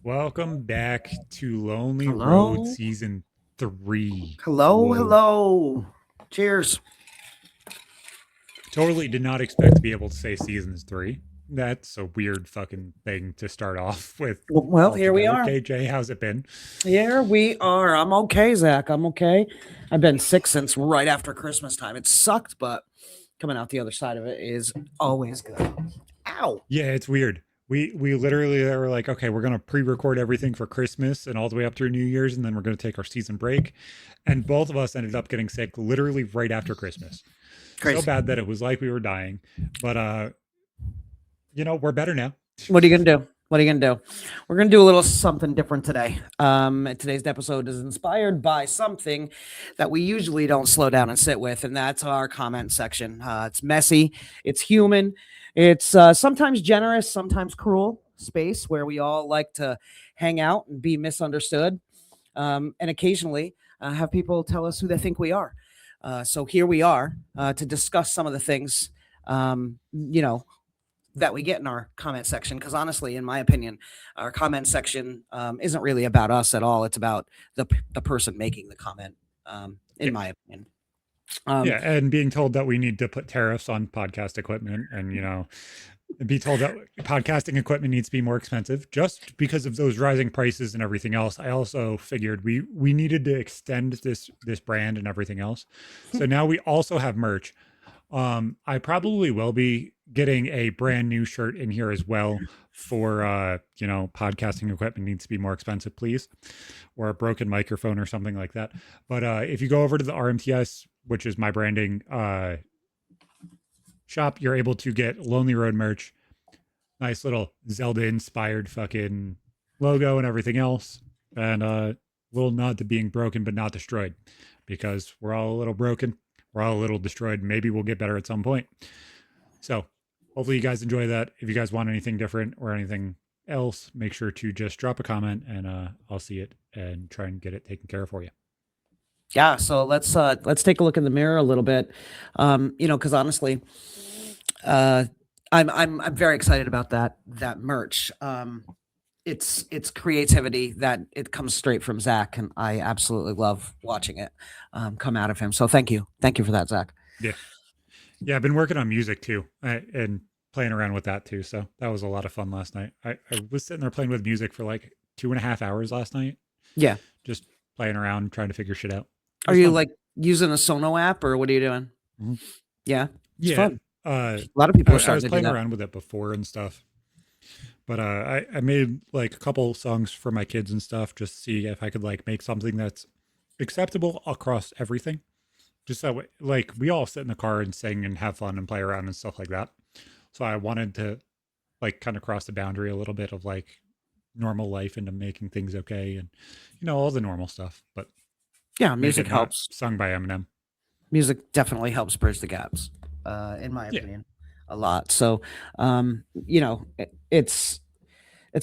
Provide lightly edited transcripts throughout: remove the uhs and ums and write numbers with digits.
Welcome back to Lonely Road Hello? Season 3. Hello, Whoa. hello. Cheers. Totally did not expect to be able to say Seasons 3. That's a weird fucking thing to start off with Well, here we altogether. are. KJ, how's it been? Here we are. I'm okay, Zach. I'm okay. I've been sick since right after Christmas time. It sucked, but coming out the other side of it is always good. Ow. Yeah, it's weird. We literally were like, okay, we're gonna pre-record everything for Christmas and all the way up through New Year's, and then we're gonna take our season break. And both of us ended up getting sick literally right after Christmas. So Crazy. bad that it was like we were dying. But we're better now. What are you going to do? What are you going to do? We're going to do a little something different today. Today's episode is inspired by something that we usually don't slow down and sit with, and that's our comment section. It's messy, it's human, it's sometimes generous, sometimes cruel space where we all like to hang out and be misunderstood, and occasionally have people tell us who they think we are. So here we are to discuss some of the things, that we get in our comment section, because honestly, in my opinion, our comment section isn't really about us at all. It's about the person making the comment, in Yeah. my opinion. Yeah, and being told that we need to put tariffs on podcast equipment and, be told that podcasting equipment needs to be more expensive just because of those rising prices and everything else. I also figured we needed to extend this brand and everything else. So now we also have merch. I probably will be getting a brand new shirt in here as well for podcasting equipment needs to be more expensive, please, or a broken microphone or something like that. But if you go over to the RMTS, which is my branding shop, you're able to get Lonely Road merch. Nice little Zelda inspired fucking logo and everything else. And a little nod to being broken but not destroyed, because we're all a little broken. We're all a little destroyed. Maybe we'll get better at some point. So hopefully you guys enjoy that. If you guys want anything different or anything else, make sure to just drop a comment and I'll see it and try and get it taken care of for you. Yeah, so let's take a look in the mirror a little bit, because honestly, I'm very excited about that merch. It's creativity that it comes straight from Zach, and I absolutely love watching it come out of him. So thank you for that, Zach. Yeah. Yeah, I've been working on music too and playing around with that too. So that was a lot of fun last night. I was sitting there playing with music for like 2.5 hours last night, Yeah. just playing around, trying to figure shit out. It Are was you fun. like using a Sono app, or what are you doing? Mhm. Yeah, it's Yeah. fun. Uh, A lot of people are I was starting to do playing that. around with it before and stuff, but I made like a couple songs for my kids and stuff just to see if I could like make something that's acceptable across everything. Just that way, like we all sit in the car and sing and have fun and play around and stuff like that. So I wanted to like kind of cross the boundary a little bit of like normal life into making things okay and all the normal stuff, but Yeah, make music it not helps. sung by Eminem. Music definitely helps bridge the gaps, in my Yeah. opinion, a lot. So, it's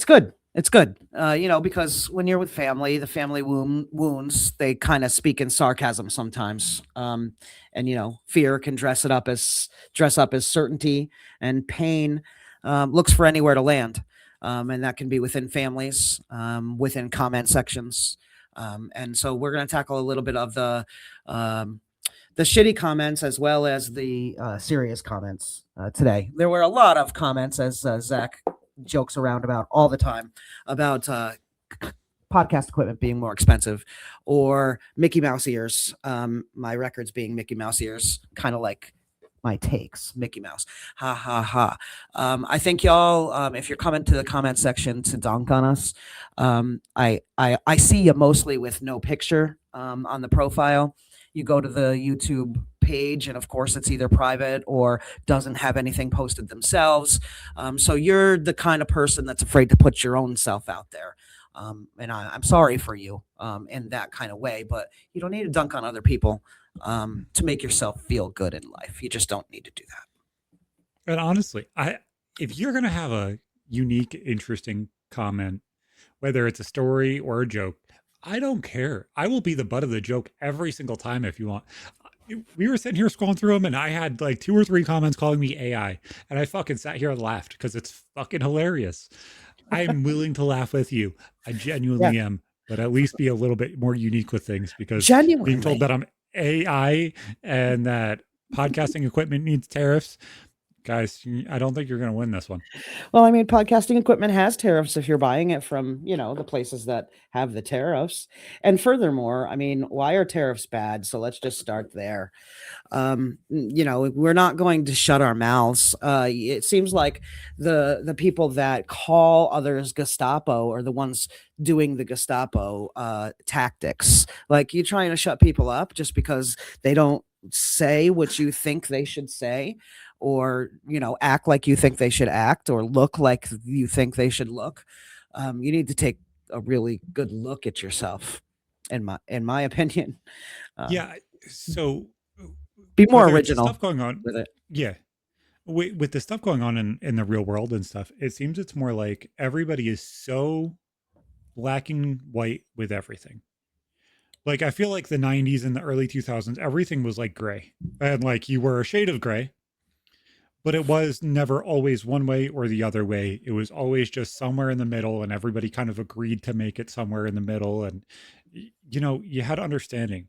good. It's good, because when you're with family, the family wounds, they kind of speak in sarcasm sometimes. And fear can dress up as certainty, and pain looks for anywhere to land. And that can be within families, within comment sections. And so we're going to tackle a little bit of the shitty comments as well as the serious comments today. There were a lot of comments, as Zach jokes around about all the time, about podcast equipment being more expensive, or Mickey Mouse ears. My records being Mickey Mouse ears, kind of like my takes, Mickey Mouse. Ha ha ha. I think y'all, if you're coming to the comment section to dunk on us, I see you mostly with no picture on the profile. You go to the YouTube page, and of course, it's either private or doesn't have anything posted themselves. So you're the kind of person that's afraid to put your own self out there. And I'm sorry for you in that kind of way, but you don't need to dunk on other people to make yourself feel good in life. You just don't need to do that. And honestly, if you're gonna have a unique, interesting comment, whether it's a story or a joke, I don't care. I will be the butt of the joke every single time if you want. We were sitting here scrolling through them, and I had like 2 or 3 comments calling me AI, and I fucking sat here and laughed because it's fucking hilarious. I'm willing to laugh with you. I Yeah, genuinely am, but at least be a little bit more unique with things, because being told genuinely. that I'm AI and that podcasting equipment needs tariffs, guys, I don't think you're going to win this one. Well, I mean, podcasting equipment has tariffs if you're buying it from, the places that have the tariffs. And furthermore, I mean, why are tariffs bad? So let's just start there. We're not going to shut our mouths. It seems like the people that call others Gestapo are the ones doing the Gestapo tactics. Like, you trying to shut people up just because they don't say what you think they should say, or act like you think they should act, or look like you think they should look. You need to take a really good look at yourself, in my opinion. um, Yeah. So be more whether it's the original stuff going on, with it. yeah, with the stuff going on in the real world and stuff, it seems it's more like everybody is so black and white with everything. Like, I feel like the 90s and the early 2000s, everything was like gray. And like, you were a shade of gray, but it was never always one way or the other way. It was always just somewhere in the middle, and everybody kind of agreed to make it somewhere in the middle. And, you had understanding.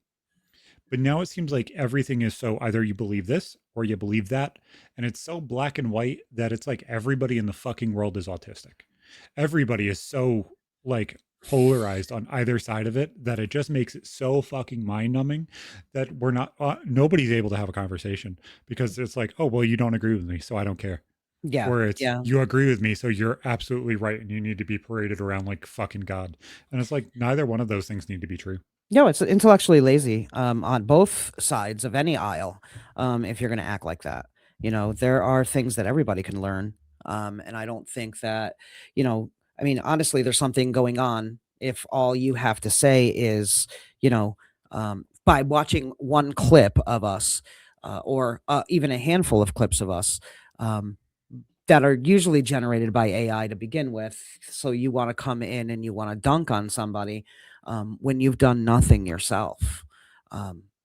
But now it seems like everything is so either you believe this or you believe that. And it's so black and white that it's like everybody in the fucking world is autistic. Everybody is so like polarized on either side of it that it just makes it so fucking mind numbing that we're not, nobody's able to have a conversation, because it's like, oh, well, you don't agree with me, so I don't care. Yeah, Or it's, yeah. you agree with me, so you're absolutely right and you need to be paraded around like fucking God. And it's like, neither one of those things need to be true. No, it's intellectually lazy, on both sides of any aisle. If you're going to act like that, there are things that everybody can learn. And I don't think that, I mean, honestly, there's something going on if all you have to say is, by watching one clip of us, or even a handful of clips of us, um, that are usually generated by AI to begin with. So you want to come in and you want to dunk on somebody, when you've done nothing yourself.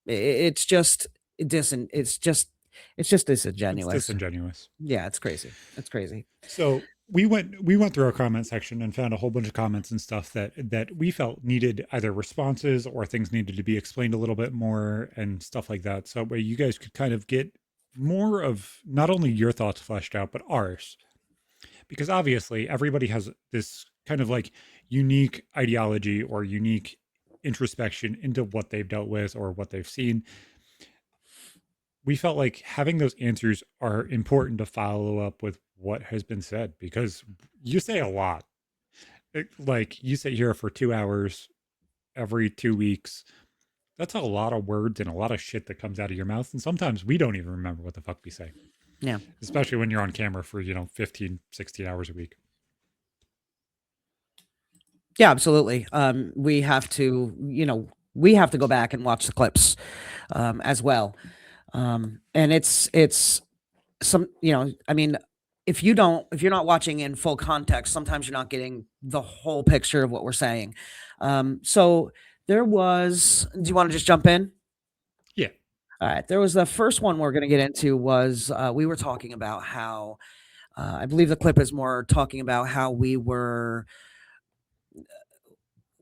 It's just it's just It's disingenuous. disingenuous. Yeah, it's crazy. It's crazy. So we went through our comment section and found a whole bunch of comments and stuff that we felt needed either responses or things needed to be explained a little bit more and stuff like that. So where you guys could kind of get more of not only your thoughts fleshed out, but ours. Because obviously everybody has this kind of like unique ideology or unique introspection into what they've dealt with or what they've seen. We felt like having those answers are important to follow up with what has been said, because you say a lot. Like, you sit here for 2 hours every 2 weeks. That's a lot of words and a lot of shit that comes out of your mouth. And sometimes we don't even remember what the fuck we say, Yeah. especially when you're on camera for, 15, 16 hours a week. Yeah, absolutely. We have to go back and watch the clips, as well. And it's some, I mean, if you're not watching in full context, sometimes you're not getting the whole picture of what we're saying. So do you want to just jump in? Yeah. All right. There was the first one we're going to get into was, we were talking about how, I believe the clip is more talking about how we were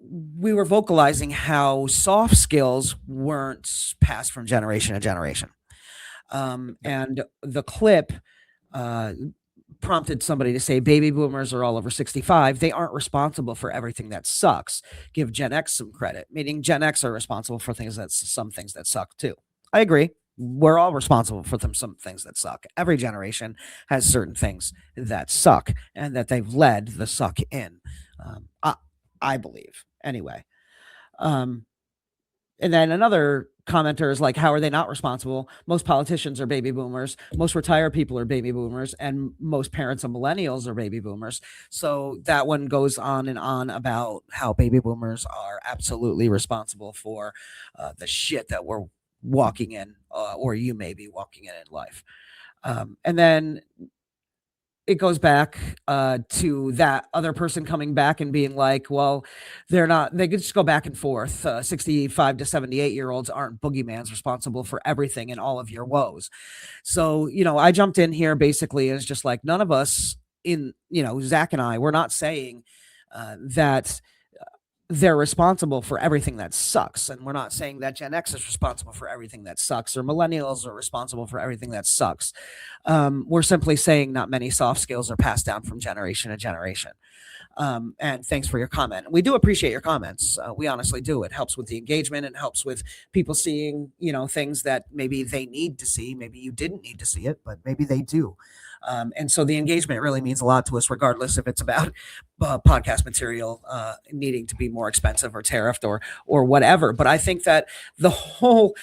vocalizing how soft skills weren't passed from generation to generation. Yep. And the clip, uh, prompted somebody to say baby boomers are all over 65. They aren't responsible for everything that sucks. Give Gen X some credit, meaning Gen X are responsible for some things that suck too. I agree. We're all responsible for some things that suck. Every generation has certain things that suck and that they've led the suck in. I believe anyway. Um, and then another commenter is like, how are they not responsible? Most politicians are baby boomers. Most retired people are baby boomers. And most parents of millennials are baby boomers. So that one goes on and on about how baby boomers are absolutely responsible for, the shit that we're walking in, or you may be walking in life. And then it goes back, to that other person coming back and being like, well, they could just go back and forth. 65 to 78-year-olds aren't boogeymans responsible for everything and all of your woes. So, I jumped in here basically as just like, none of us Zach and I, we're not saying that they're responsible for everything that sucks. And we're not saying that Gen X is responsible for everything that sucks or millennials are responsible for everything that sucks. We're simply saying not many soft skills are passed down from generation to generation. And thanks for your comment. We do appreciate your comments. We honestly do. It helps with the engagement. It helps with people seeing, things that maybe they need to see. Maybe you didn't need to see it, but maybe they do. And so the engagement really means a lot to us, regardless if it's about podcast material needing to be more expensive or tariffed or whatever. But I think that the whole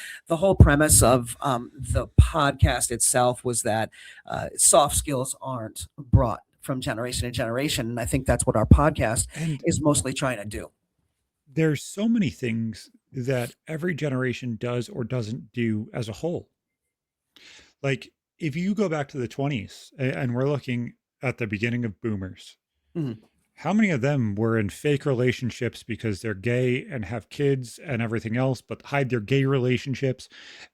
premise of the podcast itself was that soft skills aren't brought from generation to generation, and I think that's what our podcast And is mostly trying to do. there's so many things that every generation does or doesn't do as a whole. Like if you go back to the 20s and we're looking at the beginning of boomers, Mhm. how many of them were in fake relationships because they're gay and have kids and everything else, but hide their gay relationships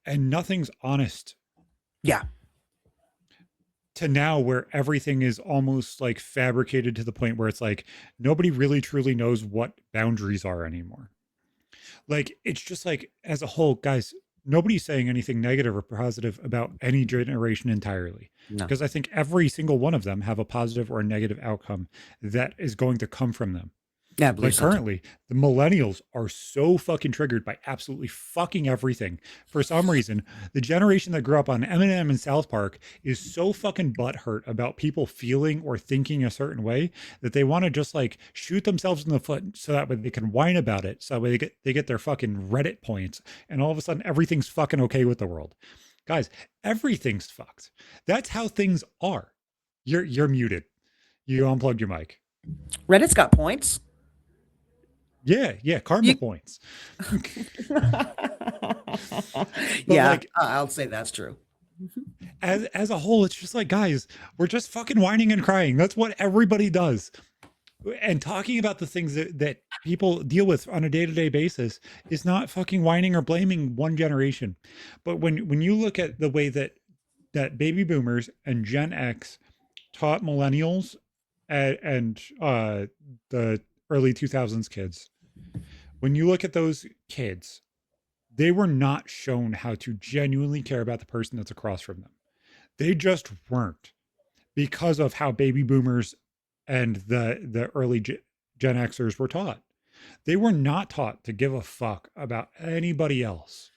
and nothing's honest, Yeah. to now where everything is almost like fabricated to the point where it's like nobody really truly knows what boundaries are anymore. Like it's just like as a whole, guys, nobody's saying anything negative or positive about any generation entirely. No. Because I think every single one of them have a positive or a negative outcome that is going to come from them. Yeah, I believe Like so too. currently, the millennials are so fucking triggered by absolutely fucking everything. For some reason, the generation that grew up on Eminem and South Park is so fucking butthurt about people feeling or thinking a certain way that they want to just like shoot themselves in the foot so that way they can whine about it. So that way they get their fucking Reddit points, and all of a sudden everything's fucking okay with the world. Guys, everything's fucked. That's how things are. You're muted. You unplugged your mic. Reddit's got points. Yeah, karma You, points. But yeah, like I'll say that's true. as a whole, it's just like, guys, we're just fucking whining and crying. That's what everybody does. And talking about the things that people deal with on a day-to-day basis is not fucking whining or blaming one generation. But when you look at the way that baby boomers and Gen X taught millennials and the early 2000s kids, when you look at those kids, they were not shown how to genuinely care about the person that's across from them. They just weren't, because of how baby boomers and the early Gen Xers were taught. They were not taught to give a fuck about anybody else.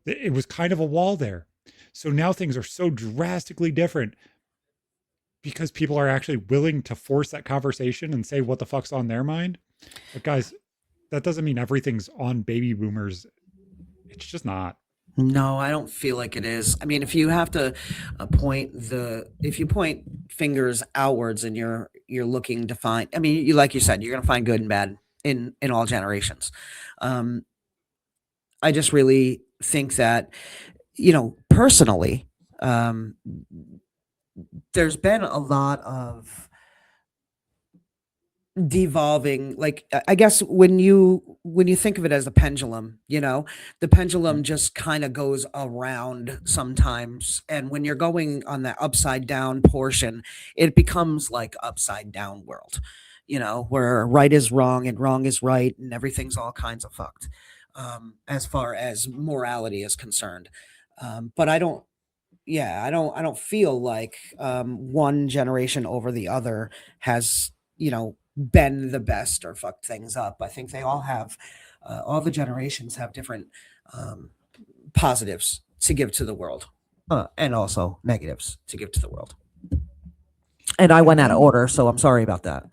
It was kind of a wall there. So now things are so drastically different because people are actually willing to force that conversation and say what the fuck's on their mind. But guys, that doesn't mean everything's on baby boomers. It's just not. No, I don't feel like it is. I mean, if you have to if you point fingers outwards and you're looking to find, I mean, like you said, you're going to find good and bad in all generations. Um, I just really think that, personally, um, there's been a lot of devolving. Like, I guess when you think of it as a pendulum, the pendulum just kind of goes around sometimes, and when you're going on that upside down portion, it becomes like upside down world, where right is wrong and wrong is right and everything's all kinds of fucked, as far as morality is concerned. But I don't yeah, I don't feel like one generation over the other has, been the best or fucked things up. I think they all have, all the generations have different um, positives to give to the world, and also negatives to give to the world. And I And went out of then order, so I'm sorry about that.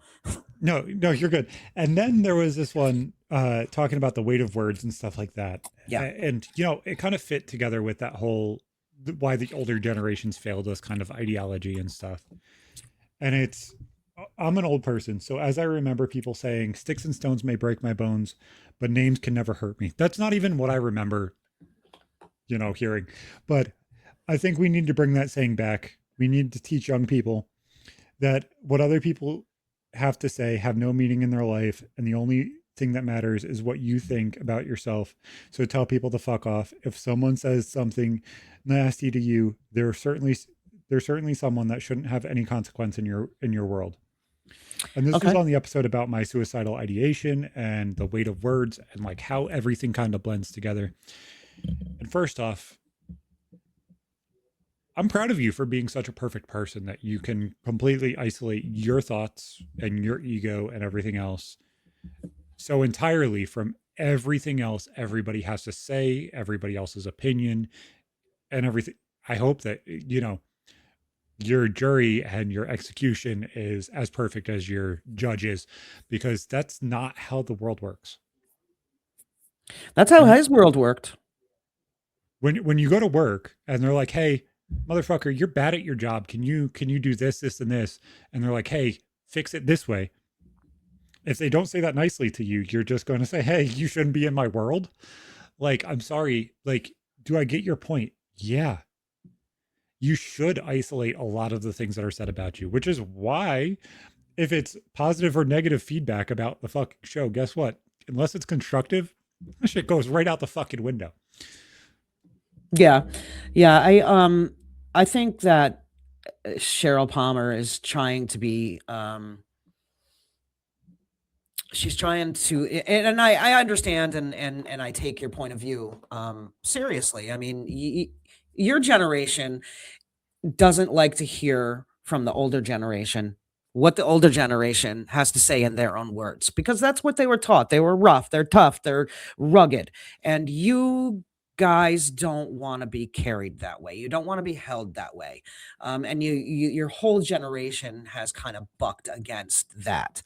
no, you're good. And then there was this one talking about the weight of words and stuff like that. Yeah. And it kind of fit together with that whole why the older generations failed us kind of ideology and stuff. And I'm an old person, so as I remember people saying, sticks and stones may break my bones, but names can never hurt me. That's not even what I remember, hearing. But I think we need to bring that saying back. We need to teach young people that what other people have to say have no meaning in their life, and the only thing that matters is what you think about yourself. So tell people to fuck off. If someone says something nasty to you, they're certainly they're certainly someone that shouldn't have any consequence in your world. And this was Okay. on the episode about my suicidal ideation and the weight of words and like how everything kind of blends together. And first off, I'm proud of you for being such a perfect person that you can completely isolate your thoughts and your ego and everything else so entirely from everything else everybody has to say, everybody else's opinion, and everything. I hope that, your jury and your execution is as perfect as your judge is, because that's not how the world works. That's how When you his world worked. when you go to work and they're like, "Hey, motherfucker, you're bad at your job. Can you do this, this, and this?" And they're like, "Hey, fix it this way." If they don't say that nicely to you, you're just going to say, "Hey, you shouldn't be in my world." Like, I'm sorry. Like, do I get your point? Yeah. You should isolate a lot of the things that are said about you, which is why if it's positive or negative feedback about the fucking show, guess what? Unless it's constructive, that shit goes right out the fucking window. Yeah. Yeah. I think that Cheryl Palmer is trying to be, she's trying to, and I understand and I take your point of view, seriously. I mean, your generation doesn't like to hear from the older generation what the older generation has to say in their own words, because that's what they were taught. They were rough, they're tough, they're rugged. And you guys don't want to be carried that way. You don't want to be held that way. And your whole generation has kind of bucked against that.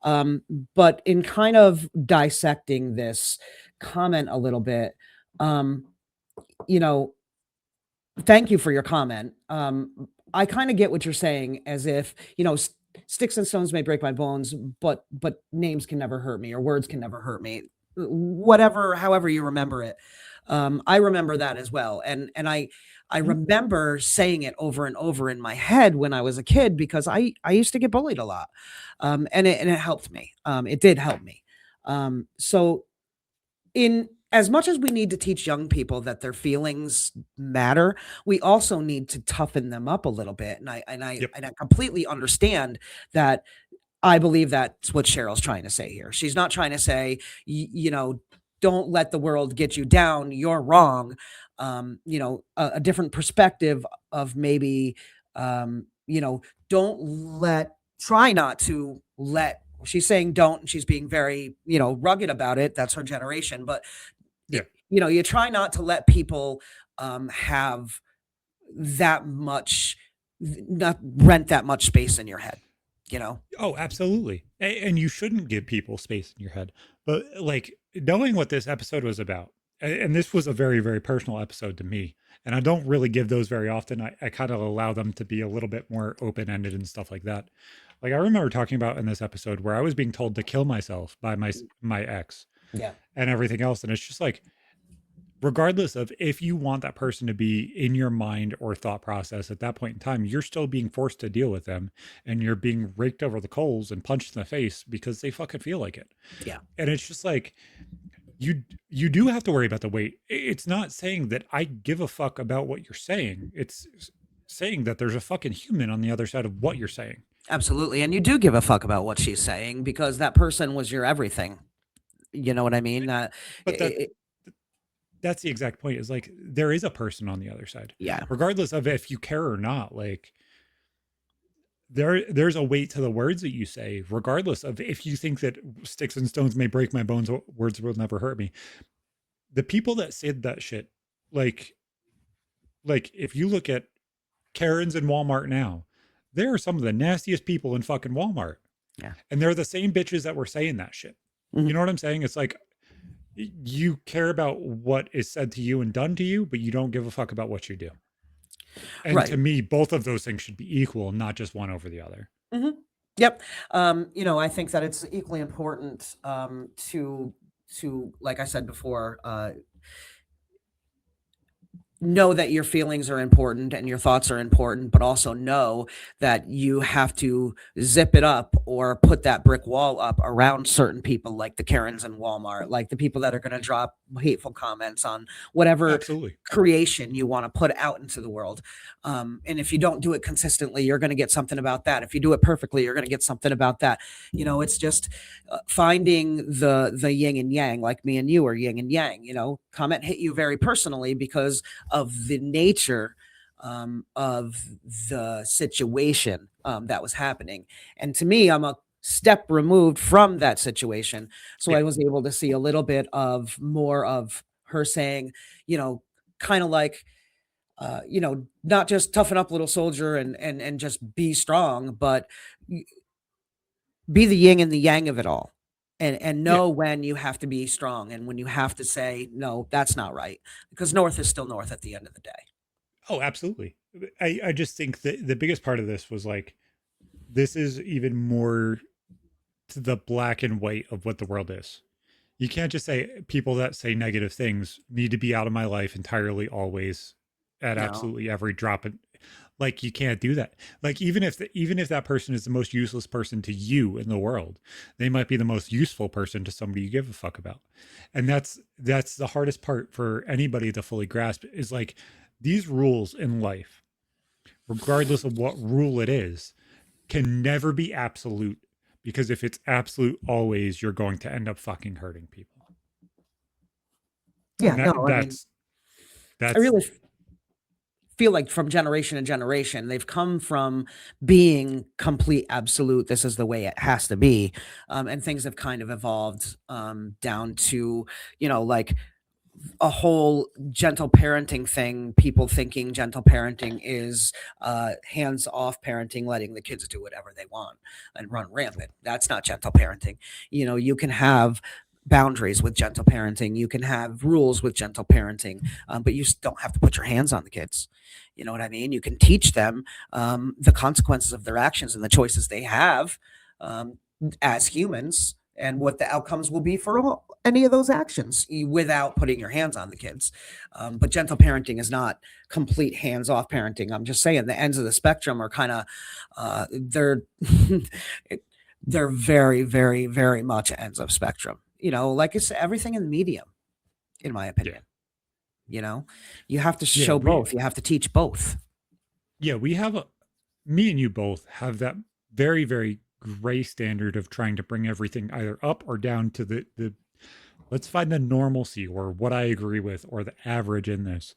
Um, but in kind of dissecting this comment a little bit, um, you know, thank you for your comment. I kind of get what you're saying, as if, sticks and stones may break my bones, but names can never hurt me, or words can never hurt me. Whatever, however you remember it. I remember that as well. And I Mhm. remember saying it over and over in my head when I was a kid, because I used to get bullied a lot. And it helped me. It did help me. So in as much as we need to teach young people that their feelings matter, we also need to toughen them up a little bit. Yep. And I completely understand that. I believe that's what Cheryl's trying to say here. She's not trying to say, don't let the world get you down. You're wrong. A different perspective of maybe, don't try not to let, she's saying don't, and she's being very, rugged about it. That's her generation. But, Yeah. you try not to let people have that much, not rent that much space in your head, you know? Oh, absolutely. And you shouldn't give people space in your head. But like knowing what this episode was about, and this was a very, very personal episode to me. And I don't really give those very often. I kind of allow them to be a little bit more open ended and stuff like that. Like I remember talking about in this episode where I was being told to kill myself by my ex Yeah. and everything else. And it's just like, regardless of if you want that person to be in your mind or thought process at that point in time, you're still being forced to deal with them and you're being raked over the coals and punched in the face because they fucking feel like it. Yeah. And it's just like you do have to worry about the weight. It's not saying that I give a fuck about what you're saying. It's saying that there's a fucking human on the other side of what you're saying. Absolutely. And you do give a fuck about what she's saying, because that person was your everything. You know what I mean? But that's the exact point, is like there is a person on the other side. Yeah. Regardless of if you care or not, like there's a weight to the words that you say, regardless of if you think that sticks and stones may break my bones, words will never hurt me. The people that said that shit, like if you look at Karens in Walmart now, there are some of the nastiest people in fucking Walmart. Yeah. And they're the same bitches that were saying that shit. You Mhm. know what I'm saying? It's like you care about what is said to you and done to you, but you don't give a fuck about what you do. And to Right. me, both of those things should be equal, not just one over the other. Mhm. Yep. I think that it's equally important, like I said before, know that your feelings are important and your thoughts are important, but also know that you have to zip it up or put that brick wall up around certain people, like the Karens in Walmart, like the people that are going to drop hateful comments on whatever Absolutely. creation you want to put out into the world. And if you don't do it consistently, you're going to get something about that. If you do it perfectly, you're going to get something about that. It's just finding the yin and yang, like me and you are yin and yang. Comment hit you very personally because of the nature of the situation that was happening. And to me, I'm a step removed from that situation. So Yeah. I was able to see a little bit of more of her saying, kind of like, not just toughen up, little soldier, and just be strong, but be the yin and the yang of it all. And Yeah. know when you have to be strong and when you have to say, no, that's not right. Because North is still North at the end of the day. Oh, absolutely. I just think that the biggest part of this was like, this is even more to the black and white of what the world is. You can't just say people that say negative things need to be out of my life entirely, always, at No. absolutely every drop. Like you can't do that. Like even if that person is the most useless person to you in the world, they might be the most useful person to somebody you give a fuck about. And that's the hardest part for anybody to fully grasp is like these rules in life, regardless of what rule it is, can never be absolute, because if it's absolute always, you're going to end up fucking hurting people. Yeah, And no, I mean, I that's really feel like from generation to generation, they've come from being complete absolute. This is the way it has to be. And things have kind of evolved down to, like a whole gentle parenting thing. People thinking gentle parenting is hands off parenting, letting the kids do whatever they want and run rampant. That's not gentle parenting. You can have boundaries with gentle parenting. You can have rules with gentle parenting, but you don't have to put your hands on the kids. You know what I mean? You can teach them the consequences of their actions and the choices they have um, as humans and what the outcomes will be for any of those actions without putting your hands on the kids. But gentle parenting is not complete hands off parenting. I'm just saying the ends of the spectrum are kind of, they're, they're very, very, very much ends of spectrum. Like it's everything in the medium, in my yeah. opinion. You have to Yeah, show both. You have to teach both. we have me and you both have that very, very gray standard of trying to bring everything either up or down to the let's find the normalcy or what I agree with or the average in this.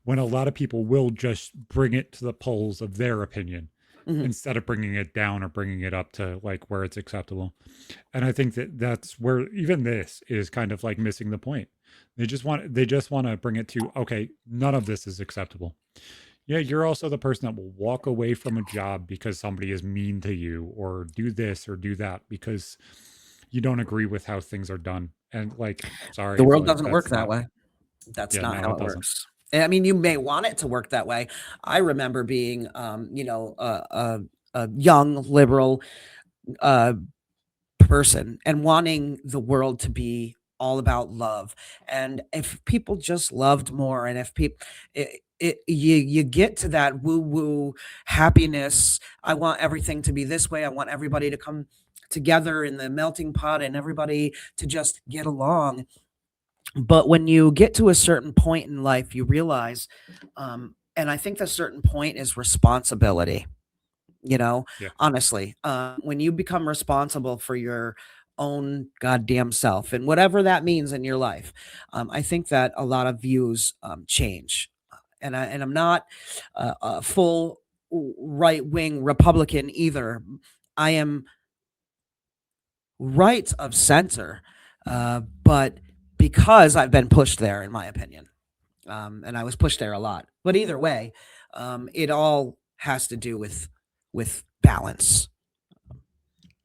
When a lot of people will just bring it to the poles of their opinion Mhm. instead of bringing it down or bringing it up to like where it's acceptable. And I think that that's where even this is kind of like missing the point. They just want to bring it to, okay, none of this is acceptable. Yeah, you're also the person that will walk away from a job because somebody is mean to you or do this or do that because you don't agree with how things are done. And like, The sorry, world but doesn't work that's that not, way. That's yeah, not no, how it it doesn't. works. I mean, you may want it to work that way. I remember being, a young liberal uh, person and wanting the world to be all about love. And if people just loved more, and if people, you get to that woo woo happiness. I want everything to be this way. I want everybody to come together in the melting pot and everybody to just get along. But when you get to a certain point in life, you realize, and I think the certain point is responsibility. You know, Yeah. honestly, when you become responsible for your own goddamn self and whatever that means in your life, I think that a lot of views change. And I'm not a full right wing Republican either. I am right of center, but because I've been pushed there, in my opinion, and I was pushed there a lot. But either way, it all has to do with balance.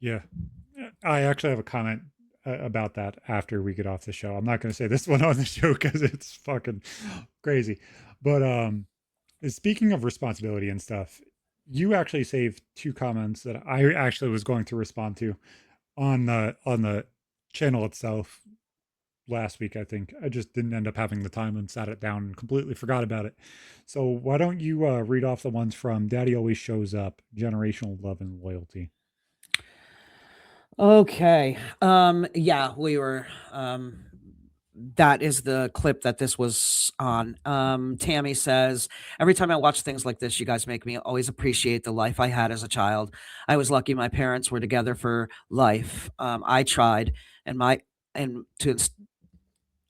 Yeah. I actually have a comment about that after we get off the show. I'm not going to say this one on the show because it's fucking crazy. But speaking of responsibility and stuff, you actually saved two comments that I actually was going to respond to on the channel itself. last week, I think. I just didn't end up having the time and sat it down and completely forgot about it. So why don't you read off the ones from Daddy Always Shows Up, Generational Love and Loyalty? Okay. Yeah, we were that is the clip that this was on. Tammy says, "Every time I watch things like this, you guys make me always appreciate the life I had as a child. I was lucky my parents were together for life. I tried and my and to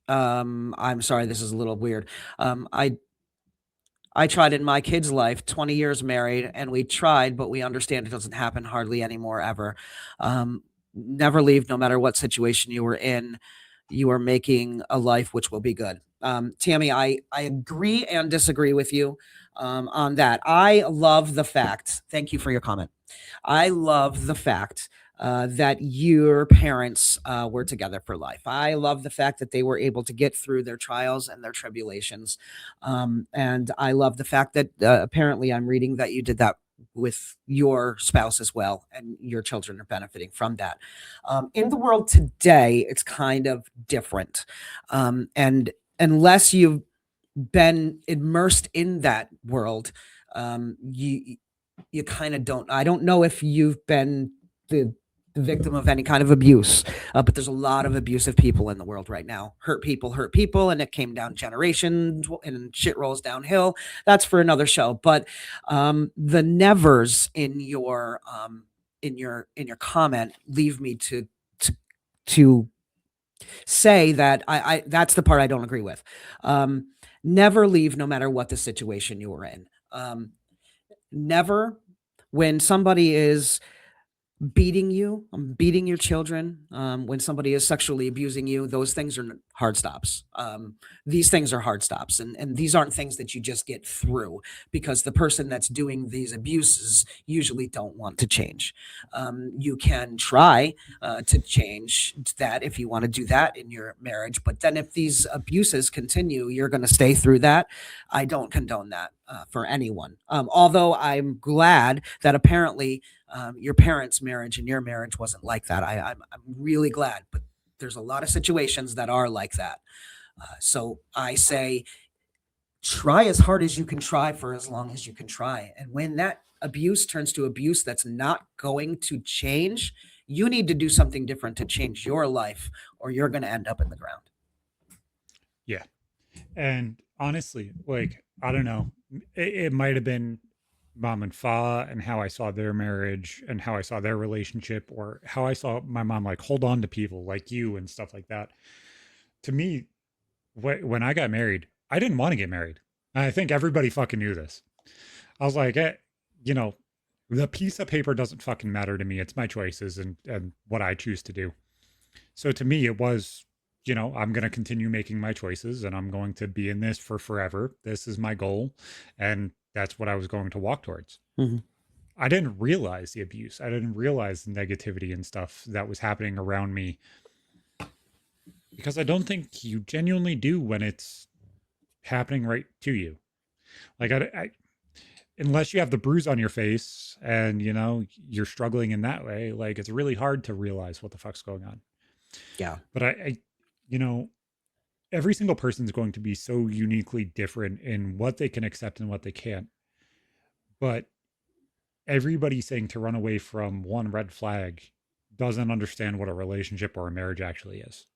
I'm sorry, this is a little weird. I tried in my kid's life, 20 years married, and we tried, but we understand it doesn't happen hardly anymore ever. Never leave, no matter what situation you were in. You are making a life which will be good." Tammy, I agree and disagree with you on that. I love the fact, thank you for your comment. I love the fact that your parents were together for life. I love the fact that they were able to get through their trials and their tribulations. And I love the fact that apparently I'm reading that you did that with your spouse as well, and your children are benefiting from that. In the world today, it's kind of different. And unless you've been immersed in that world, you kind of don't. I don't know if you've been the the victim of any kind of abuse, but there's a lot of abusive people in the world right now. Hurt people, and it came down generations, and shit rolls downhill. That's for another show. But the nevers in your comment leave me to to say that I that's the part I don't agree with. Never leave, no matter what the situation you were in. Never, when somebody is beating you, beating your children, when somebody is sexually abusing you, those things are hard stops. These things are hard stops, and these aren't things that you just get through, because the person that's doing these abuses usually don't want to change. You can try to change that if you want to do that in your marriage, but then if these abuses continue, you're going to stay through that. I don't condone that for anyone. Although I'm glad that apparently your parents' marriage and your marriage wasn't like that. I'm really glad, but there's a lot of situations that are like that. So I say, try as hard as you can try for as long as you can try. And when that abuse turns to abuse that's not going to change, you need to do something different to change your life, or you're going to end up in the ground. Yeah. And honestly, like, I don't know, it might have been mom and fa and how I saw their marriage and how I saw their relationship, or how I saw my mom like hold on to people like you and stuff like that. To me, when I got married, I didn't want to get married. And I think everybody fucking knew this. I was like, you know, the piece of paper doesn't fucking matter to me. It's my choices and what I choose to do. So to me, it was, I'm going to continue making my choices and I'm going to be in this for forever. This is my goal. And that's what I was going to walk towards. Mhm. I didn't realize the abuse. I didn't realize the negativity and stuff that was happening around me, because I don't think you genuinely do when it's happening right to you. Like, unless you have the bruise on your face and, you're struggling in that way, like, it's really hard to realize what the fuck's going on. Yeah. But you know, every single person is going to be so uniquely different in what they can accept and what they can't. But everybody saying to run away from one red flag doesn't understand what a relationship or a marriage actually is.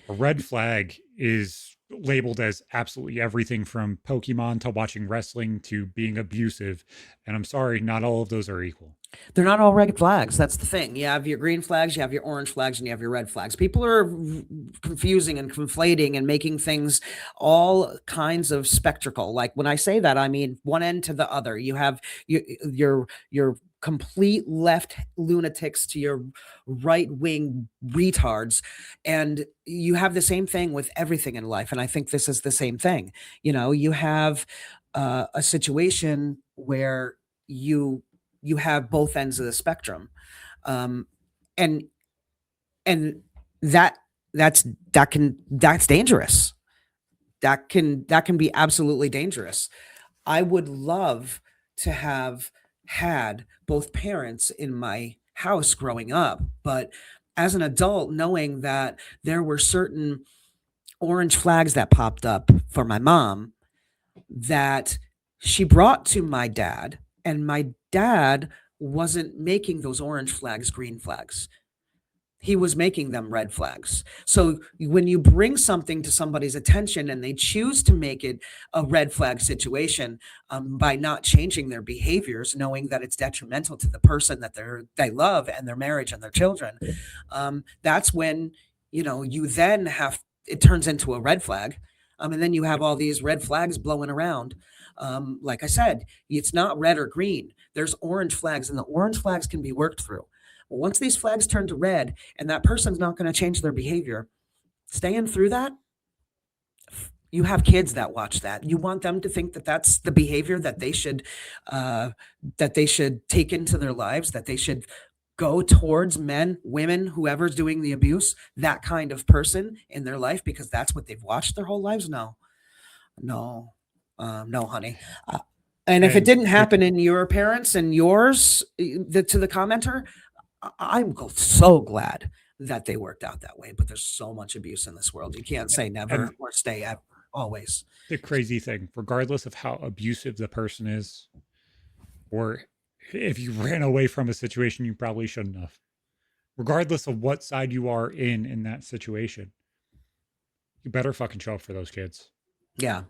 A red flag is labeled as absolutely everything from Pokemon to watching wrestling to being abusive. And I'm sorry, not all of those are equal. They're not all red flags. That's the thing. You have your green flags, you have your orange flags, and you have your red flags. People are confusing and conflating and making things all kinds of spectacle. Like, when I say that, I mean one end to the other. You have your complete left lunatics to your right wing retards, and you have the same thing with everything in life. And I think this is the same thing. You have a situation where you have both ends of the spectrum, um, and and that that's dangerous. That can be absolutely dangerous. I would love to have had both parents in my house growing up, but as an adult, knowing that there were certain orange flags that popped up for my mom that she brought to my dad, and my dad wasn't making those orange flags green flags. He was making them red flags. So when you bring something to somebody's attention and they choose to make it a red flag situation, by not changing their behaviors, knowing that it's detrimental to the person that they love and their marriage and their children, that's when you then have it turns into a red flag, and then you have all these red flags blowing around. Like I said, it's not red or green. There's orange flags, and the orange flags can be worked through. Once these flags turn to red and that person's not going to change their behavior, staying through that, you have kids that watch that. You want them to think that that's the behavior that they should take into their lives, that they should go towards men, women, whoever's doing the abuse, that kind of person in their life because that's what they've watched their whole lives. No, no, no, honey. And if it And didn't the happen in your parents and yours, to the commenter, I'm so glad that they worked out that way. But there's so much abuse in this world. You can't say never and or stay ever, always. the crazy thing, regardless of how abusive the person is, or if you ran away from a situation you probably shouldn't have, regardless of what side you are in that situation, you better fucking show up for those kids. Yeah.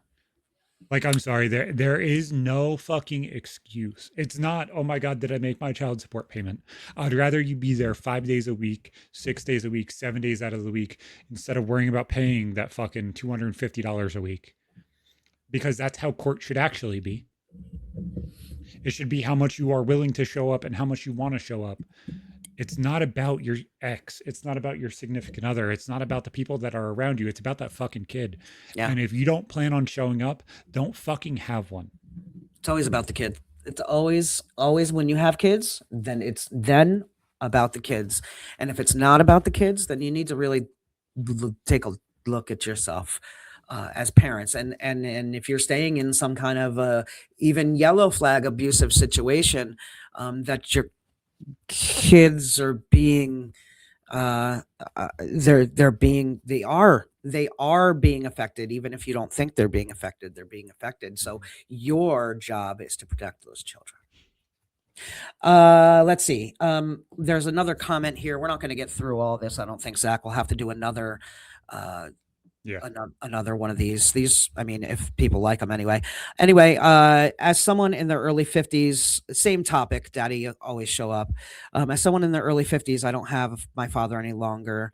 Like, I'm sorry, there is no fucking excuse. It's not, oh my God, did I make my child support payment? I'd rather you be there 5 days a week, 6 days a week, 7 days out of the week, instead of worrying about paying that fucking $250 a week. Because that's how court should actually be. It should be how much you are willing to show up and how much you want to show up. It's not about your ex. It's not about your significant other. It's not about the people that are around you. It's about that fucking kid. Yeah. And if you don't plan on showing up, don't fucking have one. It's always about the kid. It's always when you have kids, then it's then about the kids. And if it's not about the kids, then you need to really take a look at yourself as parents. And if you're staying in some kind of even yellow flag abusive situation, that your kids are being they are being affected. Even if you don't think they're being affected, they're being affected. So your job is to protect those children. Let's see. There's another comment here. We're not going to get through all this, I don't think. Zach, we'll have to do another Yeah. another one of these. I mean, if people like them anyway. As someone in their early 50s, same topic, daddy always show up. As someone in their early 50s, I don't have my father any longer.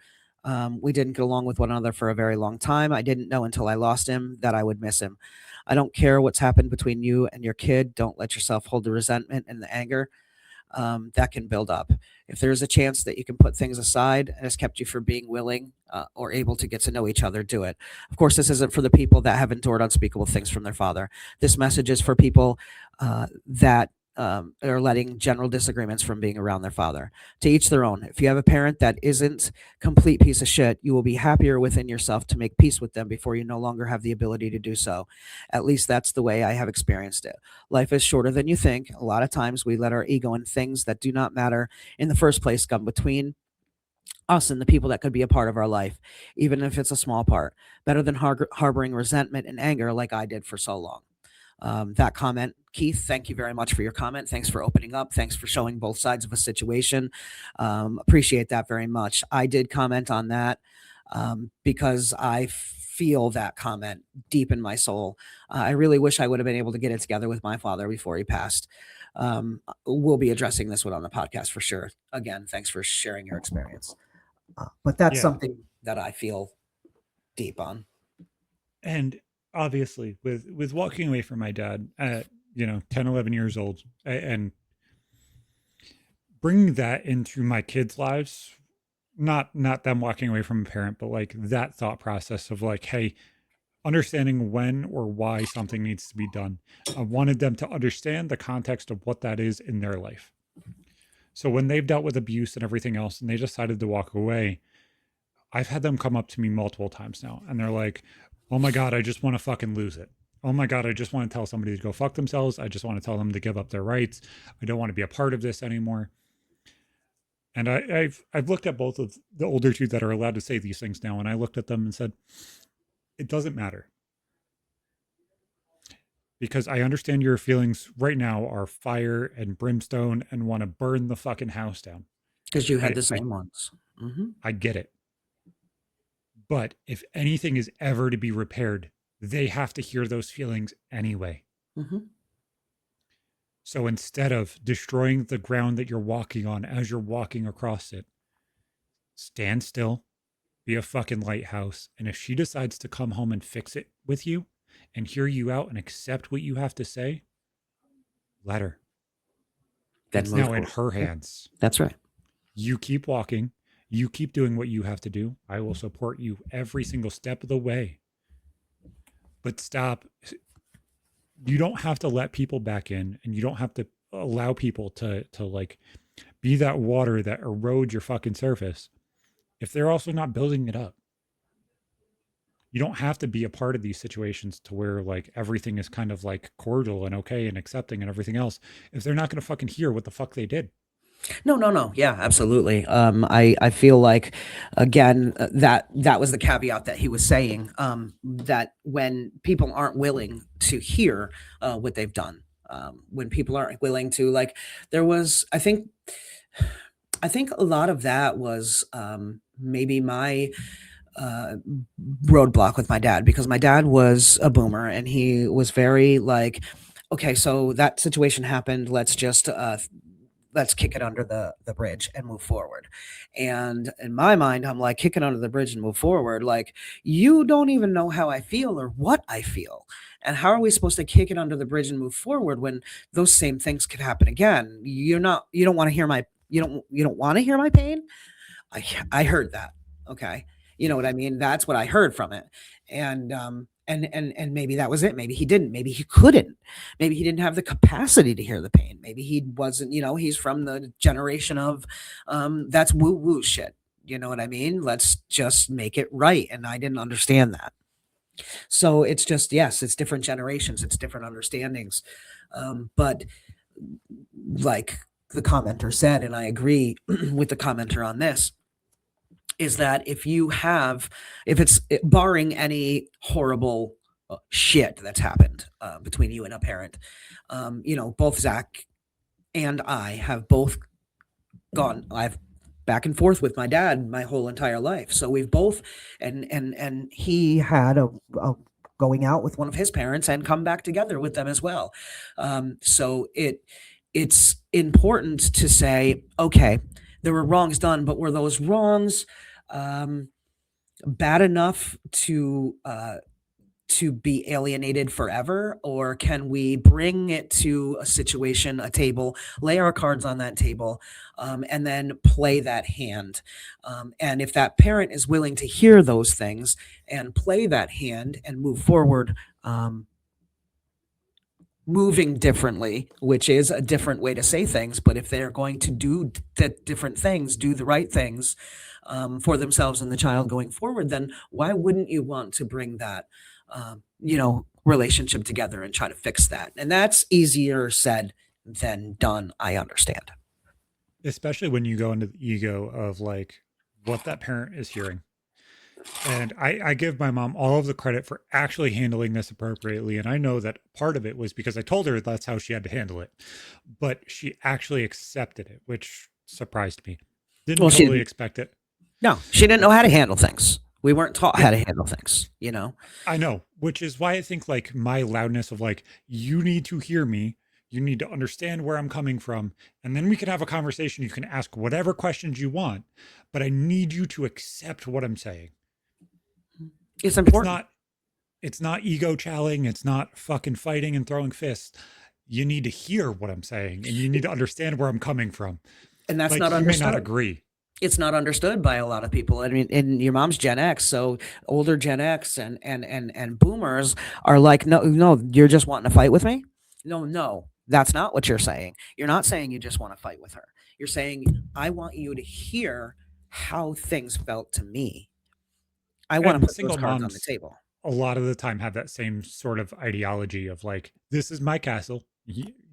We didn't get along with one another for a very long time. I didn't know until I lost him that I would miss him. I don't care what's happened between you and your kid. Don't let yourself hold the resentment and the anger that can build up. If there's a chance that you can put things aside and has kept you from being willing or able to get to know each other, do it. Of course, this isn't for the people that have endured unspeakable things from their father. This message is for people that are letting general disagreements from being around their father. To each their own. If you have a parent that isn't complete piece of shit, you will be happier within yourself to make peace with them before you no longer have the ability to do so. At least that's the way I have experienced it. Life is shorter than you think. A lot of times we let our ego and things that do not matter in the first place come between us and the people that could be a part of our life, even if it's a small part. Better than harboring resentment and anger like I did for so long. That comment, Keith, thank you very much for your comment. Thanks for opening up. Thanks for showing both sides of a situation. Appreciate that very much. I did comment on that because I feel that comment deep in my soul. I really wish I would have been able to get it together with my father before he passed. We'll be addressing this one on the podcast for sure. Again, thanks for sharing your experience. But that's Yeah. something that I feel deep on. And obviously with walking away from my dad at 10, 11 years old, and bringing that into my kids' lives, not them walking away from a parent, but like that thought process of like, hey, understanding when or why something needs to be done. I wanted them to understand the context of what that is in their life. So when they've dealt with abuse and everything else and they decided to walk away, I've had them come up to me multiple times now and they're like, oh my God, I just want to fucking lose it. Oh my God, I just want to tell somebody to go fuck themselves. I just want to tell them to give up their rights. I don't want to be a part of this anymore. And I've looked at both of the older two that are allowed to say these things now, and I looked at them and said, it doesn't matter, because I understand your feelings right now are fire and brimstone and want to burn the fucking house down. Because you had I the I, same ones. Hmm. I get it. But if anything is ever to be repaired, they have to hear those feelings anyway. Hmm. So instead of destroying the ground that you're walking on as you're walking across it, stand still, be a fucking lighthouse. And if she decides to come home and fix it with you and hear you out and accept what you have to say, let her. Then It's move now in forward. her Yeah, hands. that's right. You keep walking. You keep doing what you have to do. I will support you every single step of the way. But stop. You don't have to let people back in, and you don't have to allow people to like be that water that erodes your fucking surface if they're also not building it up. You don't have to be a part of these situations to where like everything is kind of like cordial and okay and accepting and everything else if they're not going to fucking hear what the fuck they did. No, no, no. Yeah, absolutely. I feel like, again, that was the caveat that he was saying. That when people aren't willing to hear what they've done, when people aren't willing to, like, there was, I think a lot of that was maybe my uh, roadblock with my dad, because my dad was a boomer and he was very like, okay, so that situation happened. Let's kick it under the bridge and move forward. And in my mind, I'm like, kick it under the bridge and move forward. Like, you don't even know how I feel or what I feel. And how are we supposed to kick it under the bridge and move forward when those same things could happen again? You don't want to hear my, you don't want to hear my pain. I heard that. Okay. You know what I mean? That's what I heard from it. And maybe that was it. Maybe he didn't. Maybe he couldn't. Maybe he didn't have the capacity to hear the pain. Maybe he wasn't, he's from the generation of that's woo woo shit. You know what I mean? Let's just make it right. And I didn't understand that. So it's just, yes, it's different generations, it's different understandings. But like the commenter said, and I agree with the commenter on this, is that if it's barring any horrible shit that's happened between you and a parent, both Zach and I have both I've back and forth with my dad my whole entire life. So we've both, and he had a going out with one of his parents and come back together with them as well. So it's important to say, okay, there were wrongs done, but were those wrongs um, bad enough to be alienated forever, or can we bring it to a situation, a table, lay our cards on that table, and then play that hand? And if that parent is willing to hear those things and play that hand and move forward, moving differently, which is a different way to say things, but if they're going to do the different things, do the right things for themselves and the child going forward, then why wouldn't you want to bring that, relationship together and try to fix that? And that's easier said than done. I understand. Especially when you go into the ego of like what that parent is hearing. And I give my mom all of the credit for actually handling this appropriately. And I know that part of it was because I told her that's how she had to handle it. But she actually accepted it, which surprised me. Didn't Well, she totally didn't. expect it. No, she didn't know how to handle things. We weren't taught how to handle things. I know, which is why I think like my loudness of like, you need to hear me. You need to understand where I'm coming from. And then we can have a conversation. You can ask whatever questions you want, but I need you to accept what I'm saying. It's It's important. not it's not ego chowing, it's not fucking fighting and throwing fists. You need to hear what I'm saying and you need to understand where I'm coming from. And that's not Like you may not understood. agree. It's not understood by a lot of people. I mean, and your mom's Gen X, so older Gen X and boomers are like, no, no, you're just wanting to fight with me. No, no, that's not what you're saying. You're not saying you just want to fight with her. You're saying I want you to hear how things felt to me. I want to And put those single cards on the moms table. a lot of the time have that same sort of ideology of like, this is my castle.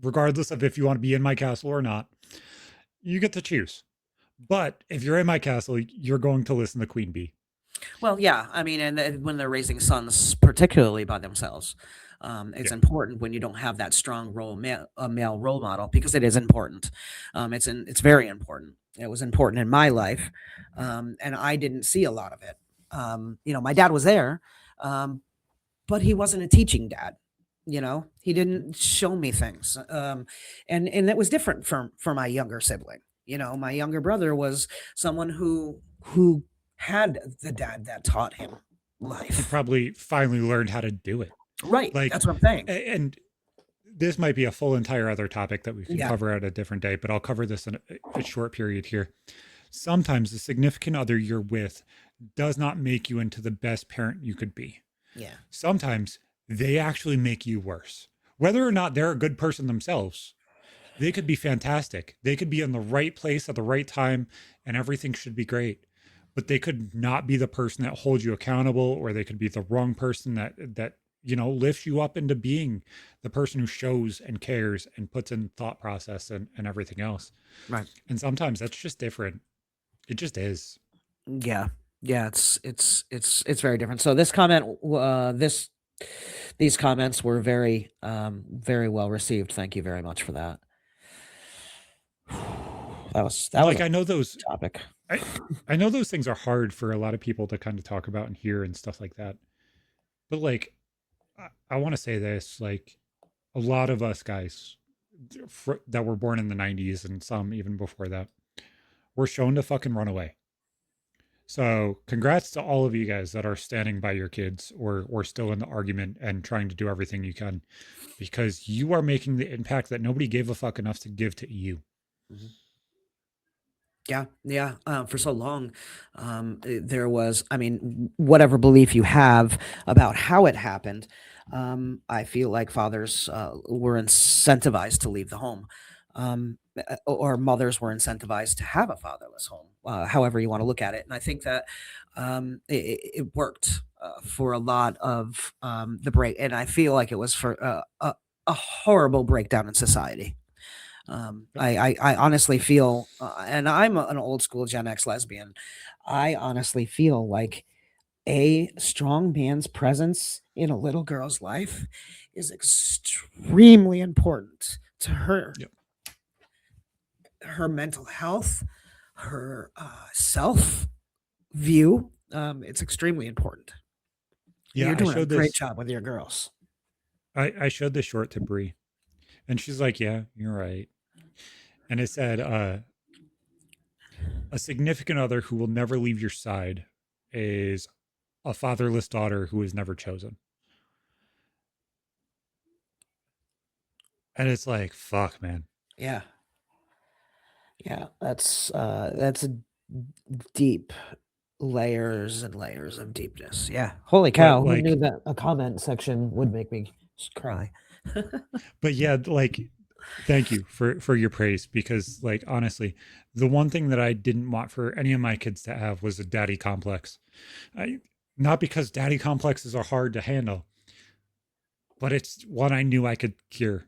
Regardless of if you want to be in my castle or not, you get to choose. But if you're in my castle, you're going to listen to Queen Bee. Well, yeah, I mean, and when they're raising sons, particularly by themselves, it's Yeah. important when you don't have that strong a male role model, because it is important. It's very important. It was important in my life, and I didn't see a lot of it. My dad was there, um, but he wasn't a teaching dad. He didn't show me things, and that was different for my younger sibling. My younger brother was someone who had the dad that taught him He life. probably finally learned how to do it. Right, Like, that's what I'm saying. and this might be a full entire other topic that we can Yeah, cover at a different day, but I'll cover this in a short period here. Sometimes the significant other you're with does not make you into the best parent you could be. yeah, Sometimes they actually make you worse. Whether or not they're a good person themselves, they could be fantastic. They could be in the right place at the right time and everything should be great. But they could not be the person that holds you accountable, or they could be the wrong person that lifts you up into being the person who shows and cares and puts in thought process and everything else. right. And sometimes that's just different. It just is. Yeah, yeah. It's very different. So these comments were very well received. Thank you very much for that. That was Like I a know those topic. I I know those things are hard for a lot of people to kind of talk about and hear and stuff like that. But like I want to say this, like a lot of us guys that were born in the 90s and some even before that were shown to fucking run away. So congrats to all of you guys that are standing by your kids or still in the argument and trying to do everything you can, because you are making the impact that nobody gave a fuck enough to give to you. Mhm. Yeah, yeah. For so long, there was, I mean, whatever belief you have about how it happened, I feel like fathers were incentivized to leave the home, or mothers were incentivized to have a fatherless home, however you want to look at it. And I think that it worked for a lot of the break. And I feel like it was for a horrible breakdown in society. I honestly feel, and I'm an old school Gen X lesbian. I honestly feel like a strong man's presence in a little girl's life is extremely important to Yep. her mental health, her self view. It's extremely important. And Yeah, you're I doing a showed great this job with your girls. I showed this short to Bree and she's like, "Yeah, you're right." And it said a significant other who will never leave your side is a fatherless daughter who is never chosen. And it's like, fuck, man. Yeah, yeah. That's deep layers and layers of deepness. Yeah. Holy But cow. Who knew like, that a comment section would make me cry? but yeah, like, thank you for your praise, because like honestly, the one thing that I didn't want for any of my kids to have was a daddy complex. I Not because daddy complexes are hard to handle, but it's one I knew I could cure.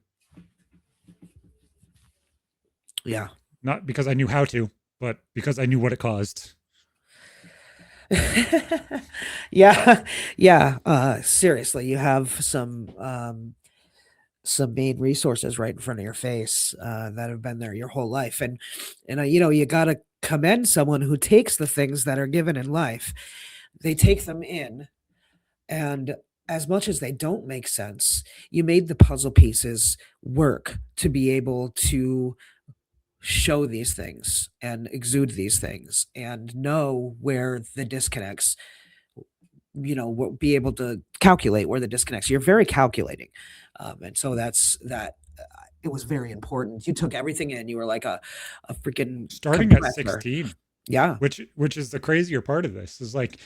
Yeah. Not because I knew how to, but because I knew what it caused. Yeah. Yeah. Seriously, you have some main resources right in front of your face that have been there your whole life. And you got to commend someone who takes the things that are given in life, they take them in. And as much as they don't make sense, you made the puzzle pieces work to be able to show these things and exude these things and know where the disconnects, be able to calculate where the disconnects. You're very calculating. And so it was very important. You took everything in. You were like a freaking Starting at compressor. 16, Yeah. which is the crazier part of this, is like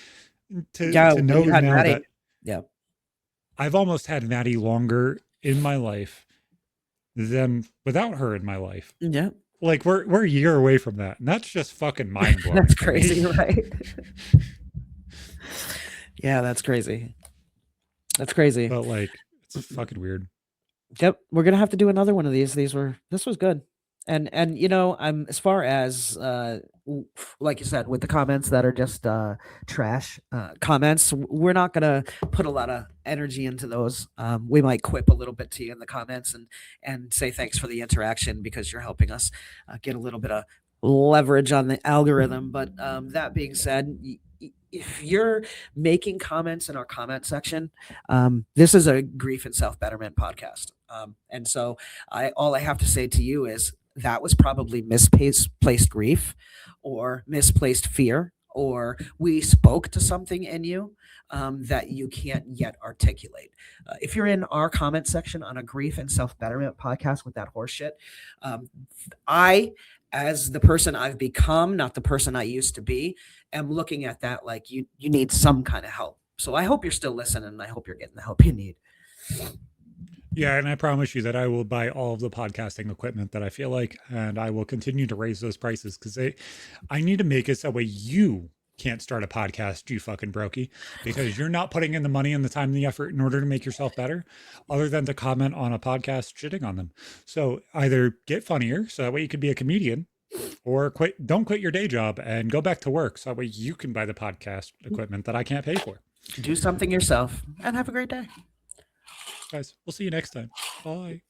Yeah. to When know you had now Maddie. that Yeah. I've almost had Maddie longer in my life than without her in my life. Yeah. Like we're a year away from that, and that's just fucking mind blowing. That's crazy, right? Yeah, that's crazy. That's crazy. But like, it's fucking weird. Yep, we're gonna have to do another one of these. This was good. And you know, I'm as far as like you said, with the comments that are just trash comments, we're not gonna put a lot of energy into those. We might quip a little bit to you in the comments and say thanks for the interaction because you're helping us get a little bit of leverage on the algorithm. But that being said, if you're making comments in our comment section, this is a grief and self betterment podcast, and so I all I have to say to you is that was probably misplaced grief or misplaced fear, or we spoke to something in you that you can't yet articulate. If you're in our comment section on a grief and self betterment podcast with that horseshit, um, I, as the person I've become, not the person I used to be, am looking at that like you need some kind of help. So I hope you're still listening, and I hope you're getting the help you need. Yeah, and I promise you that I will buy all of the podcasting equipment that I feel like, and I will continue to raise those prices because I need to make it so that way you can't start a podcast, you fucking brokey, because you're not putting in the money and the time and the effort in order to make yourself better, other than to comment on a podcast shitting on them. So either get funnier, so that way you could be a comedian, or quit. Don't quit your day job and go back to work, so that way you can buy the podcast equipment that I can't pay for. Do something yourself and have a great day. Guys, we'll see you next time. Bye.